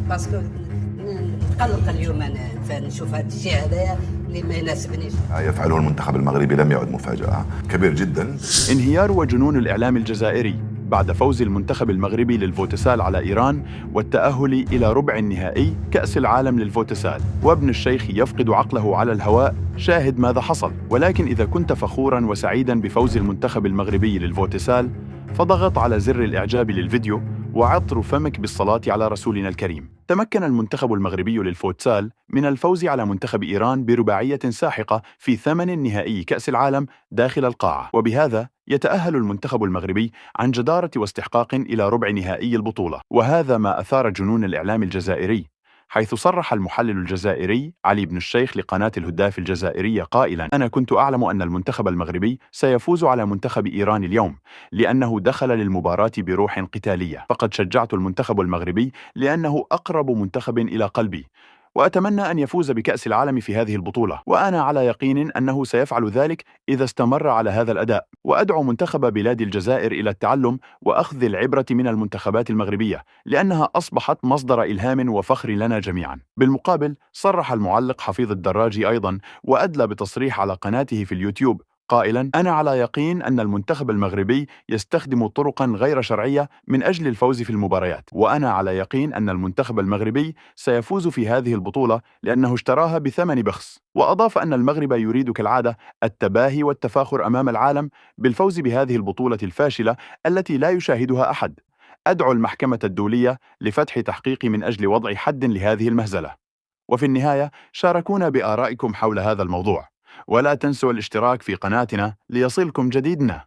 باسكو نتقلق اليوم أنا فنشوف هذا الشيء هذايا اللي ما يناسبنيش. يفعله المنتخب المغربي لم يعد مفاجأة، كبير جدا. انهيار وجنون الإعلام الجزائري بعد فوز المنتخب المغربي للفوتسال على إيران والتأهل إلى ربع النهائي كأس العالم للفوتسال، وابن الشيخ يفقد عقله على الهواء. شاهد ماذا حصل. ولكن إذا كنت فخوراً وسعيداً بفوز المنتخب المغربي للفوتسال فضغط على زر الإعجاب للفيديو وعطر فمك بالصلاة على رسولنا الكريم. تمكن المنتخب المغربي للفوتسال من الفوز على منتخب إيران برباعية ساحقة في ثمن نهائي كأس العالم داخل القاعة، وبهذا يتأهل المنتخب المغربي عن جدارة واستحقاق إلى ربع نهائي البطولة. وهذا ما أثار جنون الإعلام الجزائري، حيث صرح المحلل الجزائري علي بن الشيخ لقناة الهداف الجزائرية قائلاً: أنا كنت أعلم أن المنتخب المغربي سيفوز على منتخب إيران اليوم لأنه دخل للمباراة بروح قتالية. فقد شجعت المنتخب المغربي لأنه أقرب منتخب إلى قلبي، وأتمنى أن يفوز بكأس العالم في هذه البطولة، وأنا على يقين أنه سيفعل ذلك إذا استمر على هذا الأداء. وأدعو منتخب بلاد الجزائر إلى التعلم وأخذ العبرة من المنتخبات المغربية، لأنها أصبحت مصدر إلهام وفخر لنا جميعا. بالمقابل صرح المعلق حفيظ الدراجي أيضا وأدلى بتصريح على قناته في اليوتيوب قائلاً: أنا على يقين أن المنتخب المغربي يستخدم طرقاً غير شرعية من أجل الفوز في المباريات، وأنا على يقين أن المنتخب المغربي سيفوز في هذه البطولة لأنه اشتراها بثمن بخس. وأضاف أن المغرب يريد كالعادة التباهي والتفاخر أمام العالم بالفوز بهذه البطولة الفاشلة التي لا يشاهدها أحد. أدعو المحكمة الدولية لفتح تحقيق من أجل وضع حد لهذه المهزلة. وفي النهاية شاركونا بآرائكم حول هذا الموضوع، ولا تنسوا الاشتراك في قناتنا ليصلكم جديدنا.